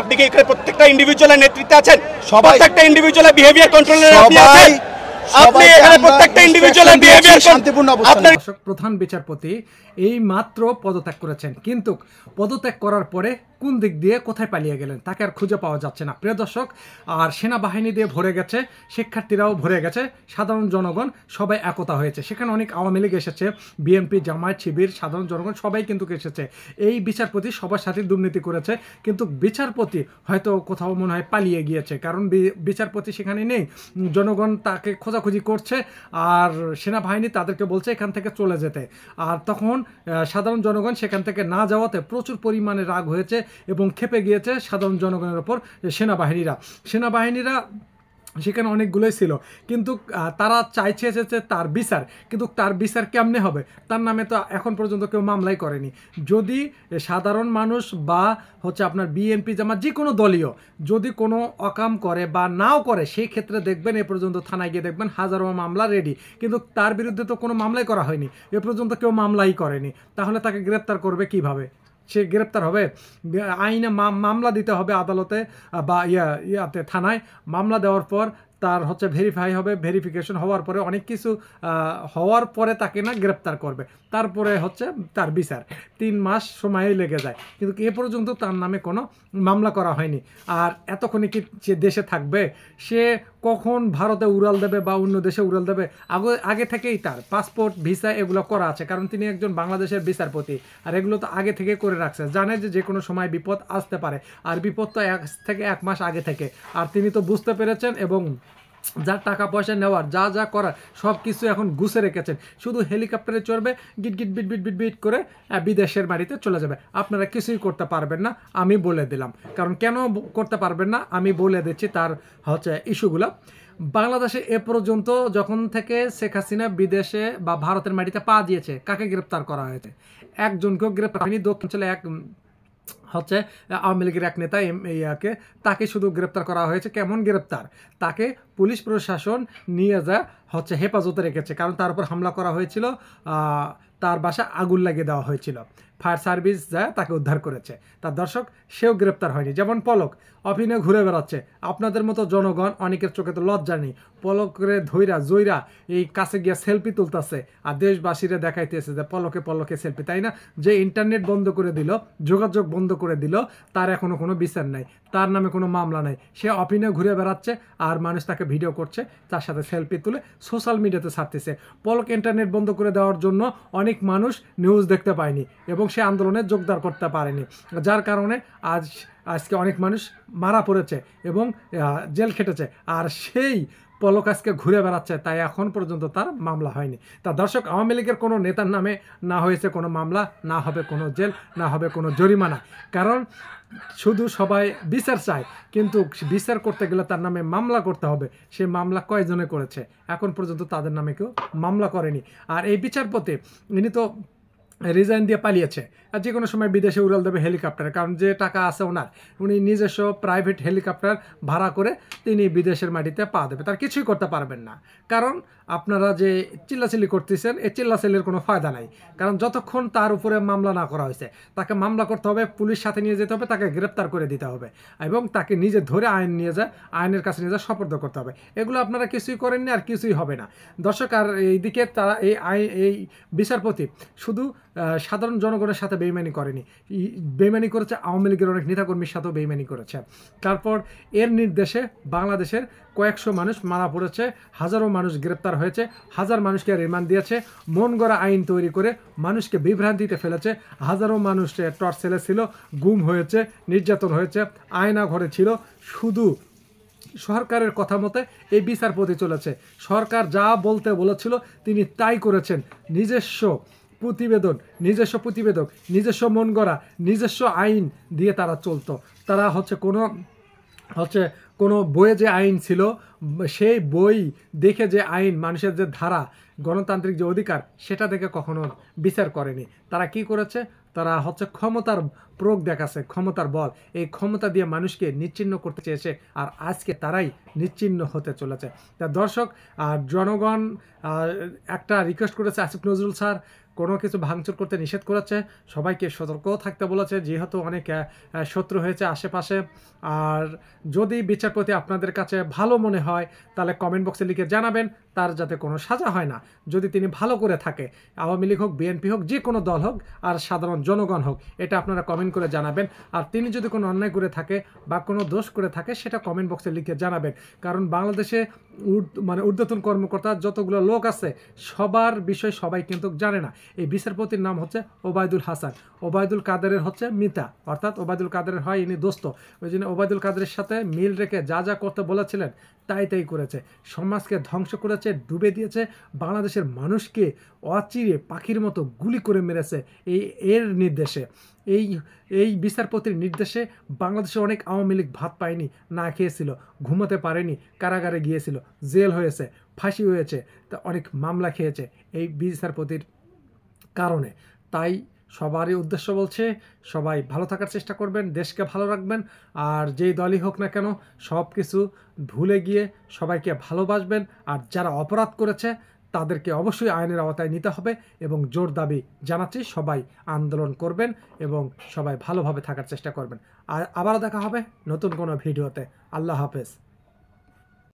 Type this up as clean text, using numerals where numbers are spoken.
আপনি কি এখানে প্রত্যেকটা ইন্ডিভিজুয়ালের নেতৃত্বে আছেন? প্রত্যেকটা ইন্ডিভিজুয়ালের বিহেভিয়ার কন্ট্রোলের আপনি আছেন? আপনি এখানে প্রত্যেকটা ইন্ডিভিজুয়ালের বিহেভিয়ার শান্তিপূর্ণ অবস্থান। প্রধান বিচারপতি এই মাত্র পদত্যাগ করেছেন, কিন্তু পদত্যাগ করার পরে কোন দিক দিয়ে কোথায় পালিয়ে গেলেন তাকে আর খুঁজে পাওয়া যাচ্ছে না প্রিয় দর্শক। আর সেনাবাহিনী দিয়ে ভরে গেছে, শিক্ষার্থীরাও ভরে গেছে, সাধারণ জনগণ সবাই একতা হয়েছে। সেখানে অনেক আওয়ামী লীগ এসেছে, বিএনপি, জামায়াত, শিবির, সাধারণ জনগণ সবাই কিন্তু এসেছে। এই বিচারপতি সবার সাথে দুর্নীতি করেছে, কিন্তু বিচারপতি হয়তো কোথাও মনে হয় পালিয়ে গিয়েছে, কারণ বিচারপতি সেখানে নেই। জনগণ তাকে খোঁজাখুঁজি করছে আর সেনাবাহিনী তাদেরকে বলছে এখান থেকে চলে যেতে। আর তখন সাধারণ জনগণ সেখান থেকে না যাওয়াতে প্রচুর পরিমাণে রাগ হয়েছে এবং ক্ষেপে গিয়েছে সাধারণ জনগণের ওপর সেনাবাহিনীরা সেখানে অনেকগুলোই ছিল, কিন্তু তারা চাইছে যে তার বিচার, কিন্তু তার বিচার কেমনে হবে? তার নামে তো এখন পর্যন্ত কেউ মামলাই করেনি। যদি সাধারণ মানুষ বা আপনার বিএনপি, জামাত, যে কোনো দলীয় যদি কোনো অকাম করে বা নাও করে, সেই ক্ষেত্রে দেখবেন এ পর্যন্ত থানায় গিয়ে দেখবেন হাজারো মামলা রেডি, কিন্তু তার বিরুদ্ধে তো কোনো মামলাই করা হয়নি, এ পর্যন্ত কেউ মামলাই করেনি। তাহলে তাকে গ্রেপ্তার করবে কিভাবে? সে গ্রেপ্তার হবে? আইনে মামলা দিতে হবে আদালতে বা ইয়াতে থানায়। মামলা দেওয়ার পর তার ভেরিফাই হবে, ভেরিফিকেশন হওয়ার পরে অনেক কিছু হওয়ার পরে তাকে না গ্রেপ্তার করবে, তারপরে তার বিচার 3 মাস সময় লেগে যায়, কিন্তু এ পর্যন্ত তার নামে কোনো মামলা করা হয়নি। আর এতক্ষণে কি সে দেশে থাকবে? সে কখন ভারতে উড়াল দেবে বা অন্য দেশে উড়াল দেবে? আগে থেকেই তার পাসপোর্ট, ভিসা এগুলো করা আছে, কারণ তিনি একজন বাংলাদেশের বিচারপতি। আর এগুলো তো আগে থেকে করে রাখছে, জানে যে কোনো সময় বিপদ আসতে পারে। আর বিপদ তো 1 থেকে 1 মাস আগে থেকে। আর তিনি তো বুঝতে পেরেছেন এবং যা টাকা পয়সা নেওয়ার যা করার সব কিছু এখন গুছে রেখেছেন। শুধু হেলিকপ্টারে চড়বে, গিট গিট বিট বিট বিট বিট করে বিদেশের বাড়িতে চলে যাবে। আপনারা কিছুই করতে পারবেন না, আমি বলে দিলাম। কারণ কেন করতে পারবেন না আমি বলে দিচ্ছি তার ইস্যুগুলো। বাংলাদেশে এ পর্যন্ত যখন থেকে শেখ হাসিনা বিদেশে বা ভারতের মাটিতে পা দিয়েছে, কাকে গ্রেপ্তার করা হয়েছে? একজনকেও গ্রেপ্তার হয়নি। দক্ষিণাঞ্চলে আওয়ামী লীগের এক নেতা তাকে শুধু গ্রেপ্তার করা হয়েছে। কেমন গ্রেপ্তার? তাকে পুলিশ প্রশাসন নিয়ে যা হেফাজতে রেখেছে, কারণ তার উপর হামলা করা হয়েছিল, তার বাসা আগুন লাগিয়ে দেওয়া হয়েছিল। ফায়ার সার্ভিস যায় তাকে উদ্ধার করেছে। তার দর্শক সেও গ্রেপ্তার হয়নি। যেমন পলক অফিনে ঘুরে বেড়াচ্ছে, আপনাদের মতো জনগণ অনেকের চোখে তো লজ্জা নেই, পলকরে জয়রা এই কাছে গিয়া সেলফি তুলতেছে আর দেশবাসীরা দেখাইতেছে যে পলকে সেলফি, তাই না? যে ইন্টারনেট বন্ধ করে দিল, যোগাযোগ বন্ধ করে দিল, তার এখনো কোনো বিচার নাই, তার নামে কোনো মামলা নাই। সে অফিনে ঘুরে বেড়াচ্ছে আর মানুষ তাকে ভিডিও করছে, তার সাথে সেলফি তুলে সোশ্যাল মিডিয়াতে ছাড়তেছে। পলক ইন্টারনেট বন্ধ করে দেওয়ার জন্য অনেক মানুষ নিউজ দেখতে পায়নি এবং সে আন্দোলনে যোগদান করতে পারেনি, যার কারণে আজকে অনেক মানুষ মারা পড়েছে এবং জেল খেটেছে। আর সেই পলক আজকে ঘুরে বেড়াচ্ছে, তাই এখন পর্যন্ত তার মামলা হয়নি। তা দর্শক, আওয়ামী লীগের কোনো নেতার নামে না হয়েছে কোনো মামলা, না হবে কোনো জেল, না হবে কোনো জরিমানা। কারণ শুধু সবাই বিচার চায়, কিন্তু বিচার করতে গেলে তার নামে মামলা করতে হবে। সে মামলা কয়জনে করেছে? এখন পর্যন্ত তাদের নামে কেউ মামলা করেনি। আর এই বিচারপতি ইনি তো রিজাইন দিয়ে পালিয়েছে, আর যে কোনো সময় বিদেশে উড়াল দেবে হেলিকপ্টারে, কারণ যে টাকা আছে ওনার, উনি নিজস্ব প্রাইভেট হেলিকপ্টার ভাড়া করে তিনি বিদেশের মাটিতে পা দেবে। তার কিছুই করতে পারবেন না, কারণ আপনারা যে চিল্লাচিল্লি করতেছেন, এই চিল্লাচিল্লির কোনো ফায়দা নাই। কারণ যতক্ষণ তার উপরে মামলা না করা হয়েছে, তাকে মামলা করতে হবে, পুলিশ সাথে নিয়ে যেতে হবে, তাকে গ্রেপ্তার করে দিতে হবে এবং তাকে নিজে ধরে আইনের কাছে নিয়ে সোপর্দ করতে হবে। এগুলো আপনারা কিছুই করেননি আর কিছুই হবে না দর্শক। আর এইদিকে তারা এই বিচারপতি শুধু সাধারণ জনগণের সাথে বেইমানি করেনি, বেইমানি করেছে আওয়ামী লীগের অনেক নেতাকর্মীর সাথেও বেইমানি করেছে। তারপর এর নির্দেশে বাংলাদেশের কয়েকশো মানুষ মারা পড়েছে, হাজারো মানুষ গ্রেপ্তার হয়েছে, হাজার মানুষকে রিমান্ড দিয়েছে, মন গড়া আইন তৈরি করে মানুষকে বিভ্রান্তিতে ফেলেছে। হাজারো মানুষ টর্চারে ছিল, গুম হয়েছে, নির্যাতন হয়েছে, আয়না ঘরে ছিল। শুধু সরকারের কথা মতে এই বিচারপতি চলেছে। সরকার যা বলতে বলেছিল তিনি তাই করেছেন। নিজস্ব প্রতিবেদক, নিজস্ব মন গড়া, নিজস্ব আইন দিয়ে তারা চলতো। তারা কোনো বইয়ে যে আইন ছিল, সেই বই দেখে যে আইন, মানুষের যে ধারা, গণতান্ত্রিক যে অধিকার, সেটা দেখে কখনো বিচার করেনি। তারা কি করেছে? তারা ক্ষমতার প্রয়োগ দেখাচ্ছে, ক্ষমতার বল। এই ক্ষমতা দিয়ে মানুষকে নিশ্চিহ্ন করতে চেয়েছে, আর আজকে তারাই নিশ্চিহ্ন হতে চলেছে। তা দর্শক, জনগণ একটা রিকোয়েস্ট করেছে, আসিফ নজরুল স্যার কোনো কিছু ভাঙচুর করতে নিষেধ করেছে, সবাইকে সতর্কও থাকতে বলেছে, যেহেতু অনেক শত্রু হয়েছে আশেপাশে। আর যদি বিচারপতি আপনাদের কাছে ভালো মনে হয় তাহলে কমেন্ট বক্সে লিখে জানাবেন, তার যাতে কোনো সাজা হয় না। যদি তিনি ভালো করে থাকে, আওয়ামী লীগ হোক, বিএনপি হোক, যে কোনো দল হোক, আর সাধারণ জনগণ হোক, এটা আপনারা কমেন্ট করে জানাবেন। আর তিনি যদি কোনো অন্যায় করে থাকে বা কোনো দোষ করে থাকে, সেটা কমেন্ট বক্সে লিখে জানাবেন। কারণ বাংলাদেশে ঊর্ধ্বতন কর্মকর্তা যতগুলো লোক আছে, সবার বিষয় সবাই কিন্তু জানে না। এই বিচারপতির নাম হচ্ছে ওবায়দুল হাসান, ওবায়দুল কাদেরের হচ্ছে মিতা, অর্থাৎ ওবায়দুল কাদেরের হয় ইনি দোস্ত। ওই জন্য ওবায়দুল কাদেরের সাথে মিল রেখে যা যা করতে বলেছিলেন তাই করেছে। সমাজকে ধ্বংস করেছে, ডুবে দিয়েছে, বাংলাদেশের মানুষকে অচিরে পাখির মতো গুলি করে মেরেছে। এর নির্দেশে, এই বিচারপতির নির্দেশে বাংলাদেশে অনেক আওয়ামী লীগ ভাত পায়নি, না খেয়েছিল, ঘুমাতে পারেনি, কারাগারে গিয়েছিল, জেল হয়েছে, ফাঁসি হয়েছে, তা অনেক মামলা খেয়েছে এই বিচারপতির কারণে। তাই সবারই উদ্দেশ্য বলছে, সবাই ভালো থাকার চেষ্টা করবেন, দেশকে ভালো রাখবেন। আর যেই দলই হোক না কেন, সব কিছু ভুলে গিয়ে সবাইকে ভালোবাসবেন। আর যারা অপরাধ করেছে তাদেরকে অবশ্যই আইনের আওতায় নিতে হবে। এবং জোর দাবি জানাচ্ছি, সবাই আন্দোলন করবেন এবং সবাই ভালোভাবে থাকার চেষ্টা করবেন। আর আবারও দেখা হবে নতুন কোনো ভিডিওতে। আল্লাহ হাফেজ।